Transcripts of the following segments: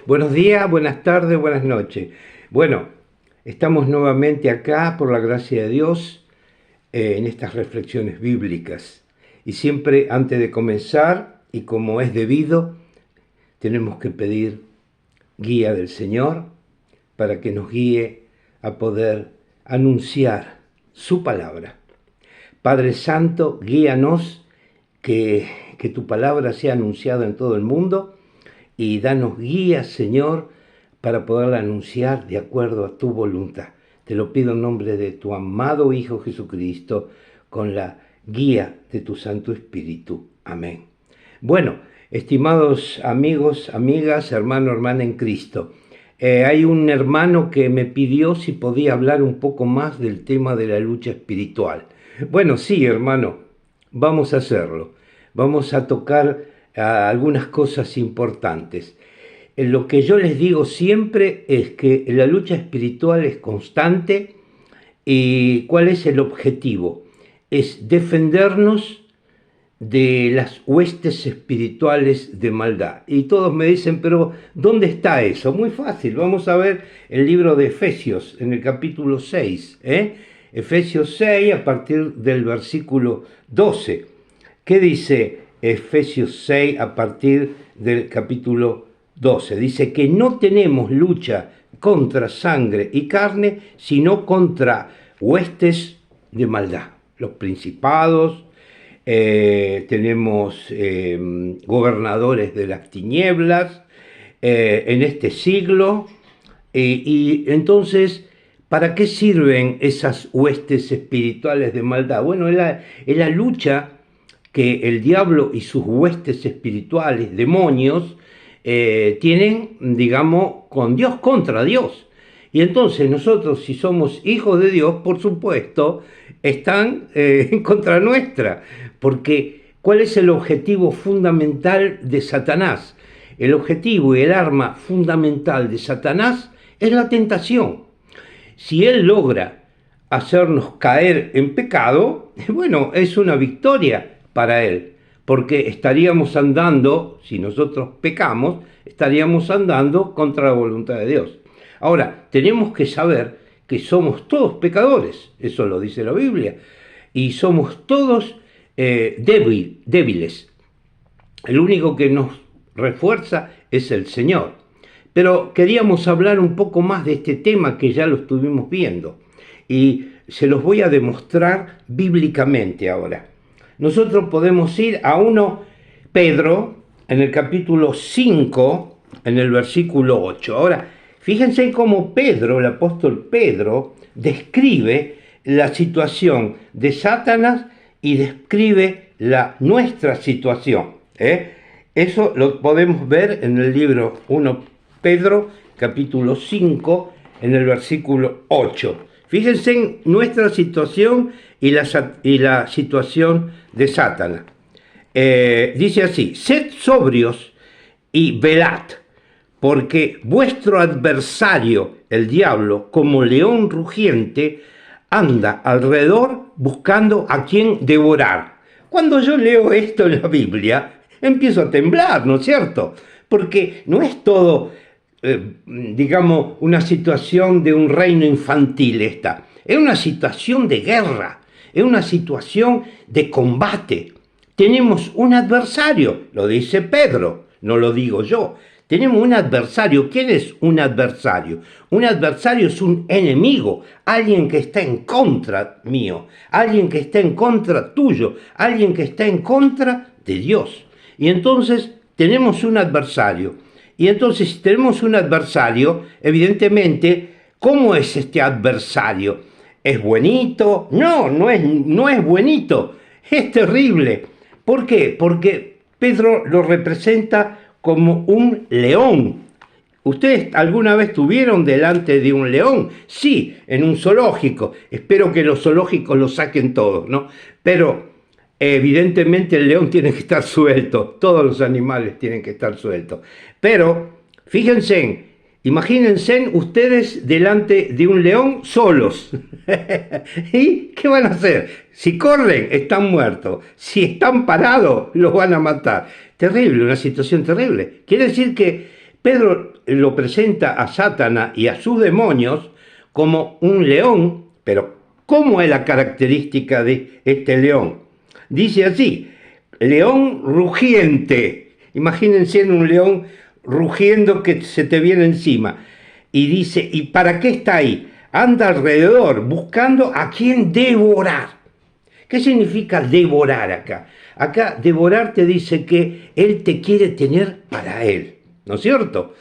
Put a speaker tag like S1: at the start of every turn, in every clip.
S1: Buenos días, buenas tardes, buenas noches. Bueno, estamos nuevamente acá por la gracia de Dios en estas reflexiones bíblicas. Y siempre antes de comenzar, y como es debido, tenemos que pedir guía del Señor para que nos guíe a poder anunciar su palabra. Padre Santo, guíanos, que tu palabra sea anunciada en todo el mundo y danos guía, Señor, para poderla anunciar de acuerdo a tu voluntad. Te lo pido en nombre de tu amado Hijo Jesucristo, con la guía de tu Santo Espíritu. Amén. Bueno, estimados amigos, amigas, hermano, hermana en Cristo, hay un hermano que me pidió si podía hablar un poco más del tema de la lucha espiritual. Bueno, sí, hermano, vamos a hacerlo. Vamos a tocar algunas cosas importantes. Lo que yo les digo siempre es que la lucha espiritual es constante. ¿Y cuál es el objetivo? Es defendernos de las huestes espirituales de maldad. Y todos me dicen, pero ¿dónde está eso? Muy fácil, vamos a ver el libro de Efesios en el capítulo 6. Efesios 6 a partir del versículo 12. ¿Qué dice Efesios 6 a partir del capítulo 12? Dice que no tenemos lucha contra sangre y carne, sino contra huestes de maldad. Los principados, tenemos gobernadores de las tinieblas en este siglo. Y entonces, ¿para qué sirven esas huestes espirituales de maldad? Bueno, es la lucha que el diablo y sus huestes espirituales, demonios, tienen, digamos, con Dios, contra Dios. Y entonces nosotros, si somos hijos de Dios, por supuesto, están en contra nuestra. Porque, ¿cuál es el objetivo fundamental de Satanás? El objetivo y el arma fundamental de Satanás es la tentación. Si él logra hacernos caer en pecado, bueno, es una victoria para él, porque estaríamos andando, si nosotros pecamos, estaríamos andando contra la voluntad de Dios. Ahora, tenemos que saber que somos todos pecadores, eso lo dice la Biblia, y somos todos débiles. El único que nos refuerza es el Señor. Pero queríamos hablar un poco más de este tema que ya lo estuvimos viendo, y se los voy a demostrar bíblicamente ahora. Nosotros podemos ir a 1 Pedro, en el capítulo 5, en el versículo 8. Ahora, fíjense cómo Pedro, el apóstol Pedro, describe la situación de Satanás y describe nuestra situación. Eso lo podemos ver en el libro 1 Pedro, capítulo 5, en el versículo 8. Fíjense en nuestra situación y la situación de Satanás. Dice así: sed sobrios y velad, porque vuestro adversario, el diablo, como león rugiente, anda alrededor buscando a quien devorar. Cuando yo leo esto en la Biblia, empiezo a temblar, ¿no es cierto? Porque no es todo, digamos, una situación de un reino infantil esta. Es una situación de guerra, es una situación de combate. Tenemos un adversario, lo dice Pedro, no lo digo yo. Tenemos un adversario. ¿Quién es un adversario? Un adversario es un enemigo, alguien que está en contra mío, alguien que está en contra tuyo, alguien que está en contra de Dios. Y entonces tenemos un adversario. Y entonces, si tenemos un adversario, evidentemente, ¿cómo es este adversario? ¿Es buenito? No, no es buenito. Es terrible. ¿Por qué? Porque Pedro lo representa como un león. ¿Ustedes alguna vez estuvieron delante de un león? Sí, en un zoológico. Espero que los zoológicos lo saquen todos, ¿no? Pero evidentemente el león tiene que estar suelto. Todos los animales tienen que estar sueltos. Pero fíjense, imagínense ustedes delante de un león solos. ¿Y qué van a hacer? Si corren, están muertos. Si están parados, los van a matar. Terrible, una situación terrible. Quiere decir que Pedro lo presenta a Satanás y a sus demonios como un león, pero ¿cómo es la característica de este león? Dice así, león rugiente. Imagínense en un león rugiendo que se te viene encima. Y dice, ¿y para qué está ahí? Anda alrededor buscando a quien devorar. ¿Qué significa devorar acá? Acá devorar te dice que él te quiere tener para él, ¿no es cierto?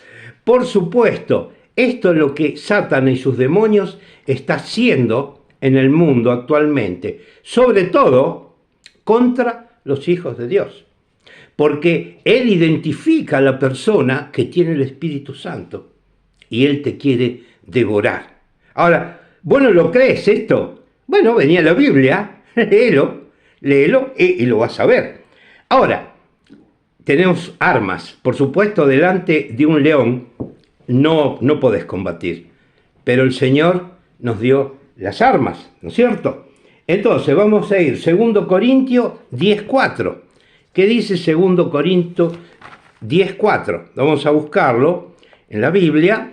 S1: Por supuesto, esto es lo que Satanás y sus demonios está haciendo en el mundo actualmente, sobre todo contra los hijos de Dios, porque él identifica a la persona que tiene el Espíritu Santo y él te quiere devorar. Ahora, ¿vos no lo crees esto? Bueno, venía la Biblia, léelo y lo vas a ver. Ahora, tenemos armas, por supuesto, delante de un león no podés combatir, pero el Señor nos dio las armas, ¿no es cierto? Entonces vamos a ir 2 Corintios 10:4. ¿Qué dice 2 Corintios 10:4? Vamos a buscarlo en la Biblia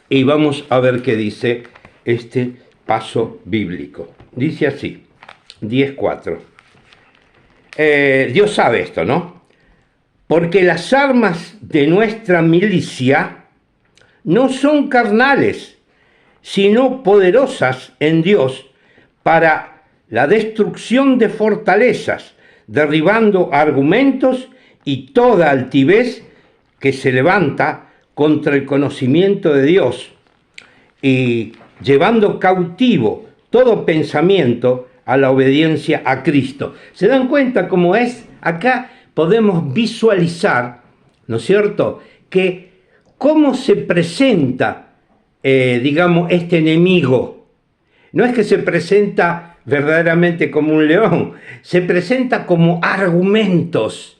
S1: y vamos a ver qué dice este paso bíblico. Dice así, 10:4. Dios sabe esto, ¿no? Porque las armas de nuestra milicia no son carnales, sino poderosas en Dios para la destrucción de fortalezas, derribando argumentos y toda altivez que se levanta contra el conocimiento de Dios y llevando cautivo todo pensamiento a la obediencia a Cristo. ¿Se dan cuenta cómo es? Acá podemos visualizar, ¿no es cierto?, que cómo se presenta, este enemigo. No es que se presenta verdaderamente como un león, se presenta como argumentos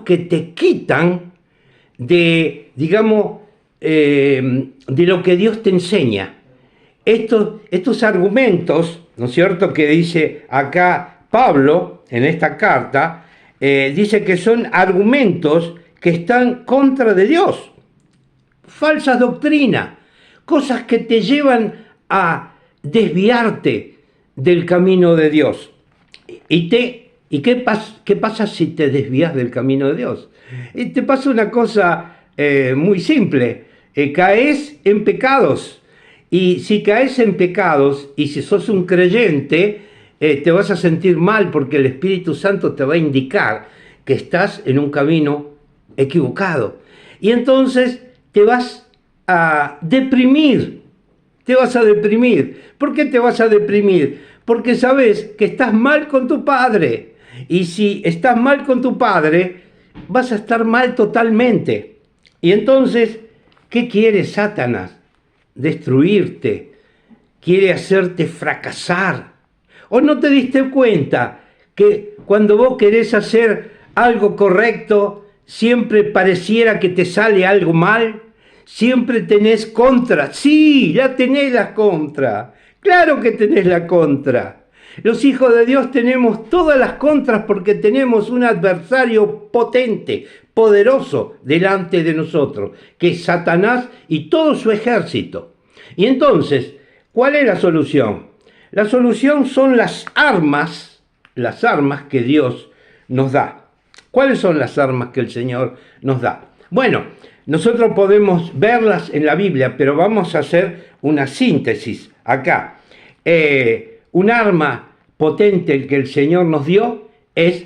S1: que te quitan de, de lo que Dios te enseña. Estos argumentos, ¿no es cierto?, que dice acá Pablo en esta carta, dice que son argumentos que están contra de Dios, falsas doctrinas, cosas que te llevan a desviarte del camino de Dios. ¿Y qué pasa si te desvías del camino de Dios? Te pasa una cosa muy simple, caes en pecados. Y si caes en pecados y si sos un creyente, te vas a sentir mal porque el Espíritu Santo te va a indicar que estás en un camino equivocado. Y entonces te vas a deprimir. ¿Por qué te vas a deprimir? Porque sabes que estás mal con tu padre. Y si estás mal con tu padre, vas a estar mal totalmente. Y entonces, ¿qué quiere Satanás? Destruirte, quiere hacerte fracasar. ¿O no te diste cuenta que cuando vos querés hacer algo correcto, siempre pareciera que te sale algo mal? Siempre tenés contra. Sí, ya tenés la contra. Claro que tenés la contra. Los hijos de Dios tenemos todas las contras porque tenemos un adversario potente, poderoso delante de nosotros, que es Satanás y todo su ejército. Y entonces, ¿cuál es la solución? La solución son las armas que Dios nos da. ¿Cuáles son las armas que el Señor nos da? Bueno, nosotros podemos verlas en la Biblia, pero vamos a hacer una síntesis acá. Un arma potente que el Señor nos dio es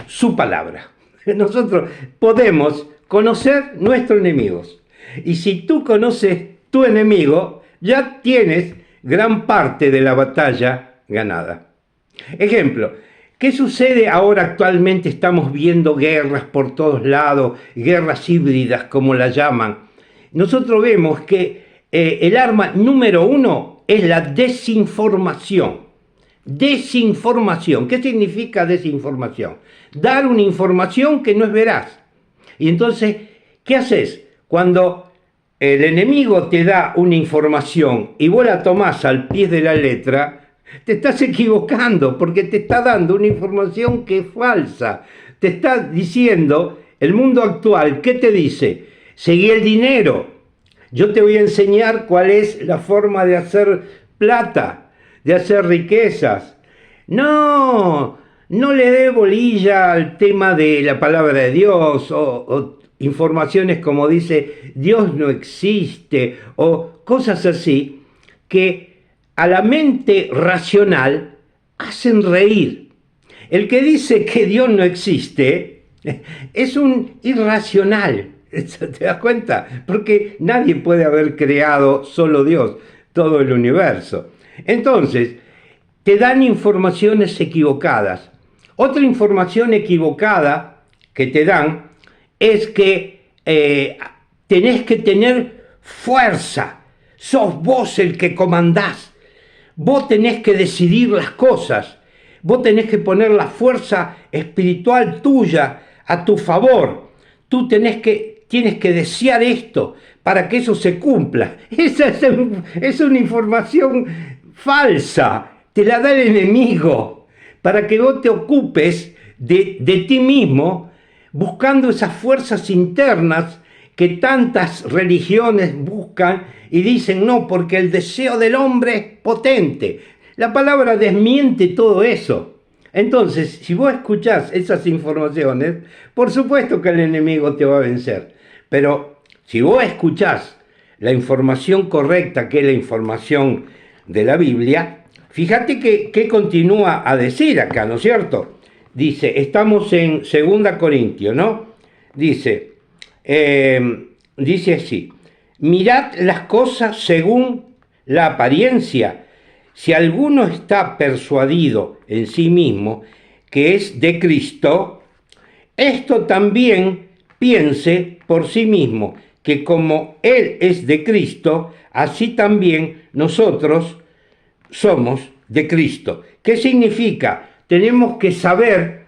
S1: su palabra. Nosotros podemos conocer nuestros enemigos. Y si tú conoces tu enemigo, ya tienes gran parte de la batalla ganada. Ejemplo, ¿qué sucede ahora actualmente? Estamos viendo guerras por todos lados, guerras híbridas como las llaman. Nosotros vemos que el arma número 1 es la desinformación. Desinformación. ¿Qué significa desinformación? Dar una información que no es veraz. Y entonces, ¿qué haces? Cuando el enemigo te da una información y vos la tomás al pie de la letra, te estás equivocando porque te está dando una información que es falsa. Te está diciendo el mundo actual, ¿qué te dice? Seguí el dinero. Yo te voy a enseñar cuál es la forma de hacer plata, de hacer riquezas. No, no le dé bolilla al tema de la palabra de Dios o informaciones como dice Dios no existe o cosas así que a la mente racional hacen reír. El que dice que Dios no existe es un irracional. ¿Te das cuenta? Porque nadie puede haber creado, solo Dios, todo el universo. Entonces, te dan informaciones equivocadas. Otra información equivocada que te dan es que tenés que tener fuerza. Sos vos el que comandás. Vos tenés que decidir las cosas. Vos tenés que poner la fuerza espiritual tuya a tu favor. Tú tienes que desear esto para que eso se cumpla. Esa es una información falsa. Te la da el enemigo para que vos te ocupes de ti mismo buscando esas fuerzas internas que tantas religiones buscan y dicen no, porque el deseo del hombre es potente. La palabra desmiente todo eso. Entonces, si vos escuchás esas informaciones, por supuesto que el enemigo te va a vencer. Pero si vos escuchás la información correcta, que es la información de la Biblia, fíjate que continúa a decir acá, ¿no es cierto? Dice, estamos en 2 Corintios, ¿no? Dice así, mirad las cosas según la apariencia. Si alguno está persuadido en sí mismo que es de Cristo, esto también piense por sí mismo, que como Él es de Cristo, así también nosotros somos de Cristo. ¿Qué significa? Tenemos que saber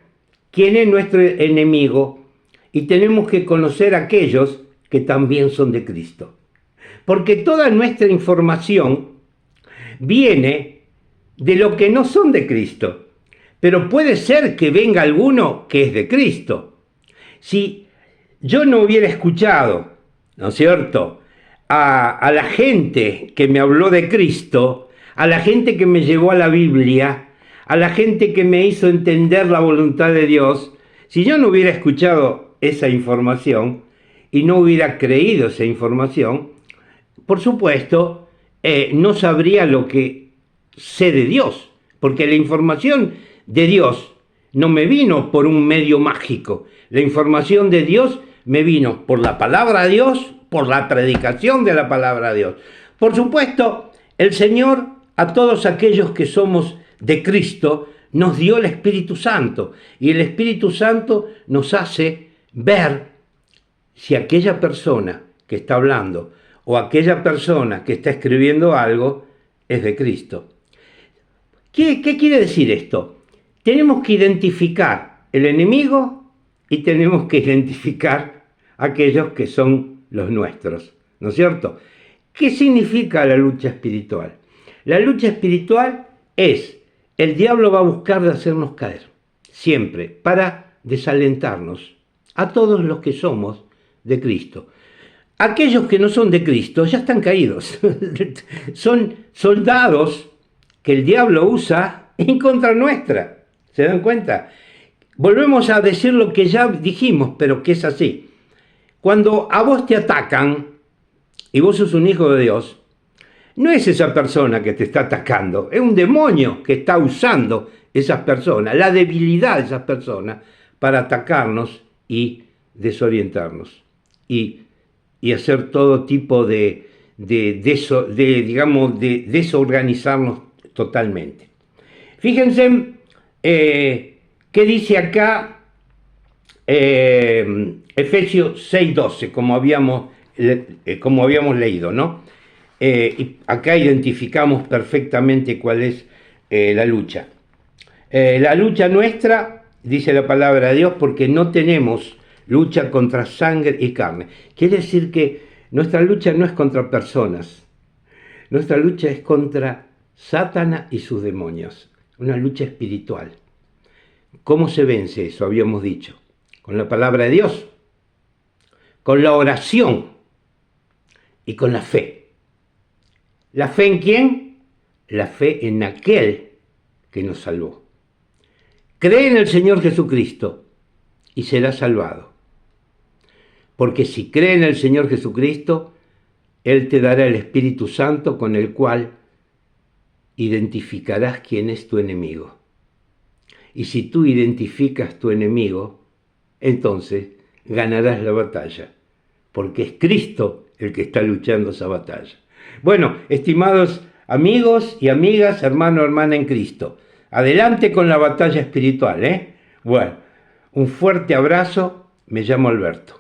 S1: quién es nuestro enemigo y tenemos que conocer a aquellos que también son de Cristo. Porque toda nuestra información viene de lo que no son de Cristo. Pero puede ser que venga alguno que es de Cristo. Si yo no hubiera escuchado, ¿no es cierto?, a la gente que me habló de Cristo, a la gente que me llevó a la Biblia, a la gente que me hizo entender la voluntad de Dios, si yo no hubiera escuchado esa información y no hubiera creído esa información, por supuesto, no sabría lo que sé de Dios, porque la información de Dios no me vino por un medio mágico, la información de Dios me vino por la palabra de Dios, por la predicación de la palabra de Dios. Por supuesto, el Señor a todos aquellos que somos de Cristo nos dio el Espíritu Santo y el Espíritu Santo nos hace ver si aquella persona que está hablando o aquella persona que está escribiendo algo es de Cristo. ¿Qué quiere decir esto? Tenemos que identificar el enemigo y tenemos que identificar aquellos que son los nuestros, ¿no es cierto? ¿Qué significa la lucha espiritual? La lucha espiritual es, el diablo va a buscar de hacernos caer, siempre, para desalentarnos a todos los que somos de Cristo. Aquellos que no son de Cristo ya están caídos. Son soldados que el diablo usa en contra nuestra. ¿Se dan cuenta? Volvemos a decir lo que ya dijimos, pero que es así. Cuando a vos te atacan y vos sos un hijo de Dios, no es esa persona que te está atacando, es un demonio que está usando esas personas, la debilidad de esas personas para atacarnos y desorientarnos y hacer todo tipo de desorganizarnos totalmente. Fíjense qué dice acá Efesios 6:12, como habíamos leído, ¿no? Y acá identificamos perfectamente cuál es la lucha. La lucha nuestra, dice la palabra de Dios, porque no tenemos lucha contra sangre y carne. Quiere decir que nuestra lucha no es contra personas, nuestra lucha es contra Satanás y sus demonios, una lucha espiritual. ¿Cómo se vence eso? Habíamos dicho, con la palabra de Dios, con la oración y con la fe. ¿La fe en quién? La fe en aquel que nos salvó. Cree en el Señor Jesucristo y serás salvado. Porque si cree en el Señor Jesucristo, Él te dará el Espíritu Santo con el cual identificarás quién es tu enemigo. Y si tú identificas tu enemigo, entonces ganarás la batalla, porque es Cristo el que está luchando esa batalla. Bueno, estimados amigos y amigas, hermano, hermana en Cristo, adelante con la batalla espiritual, ¿eh? Bueno, un fuerte abrazo, me llamo Alberto.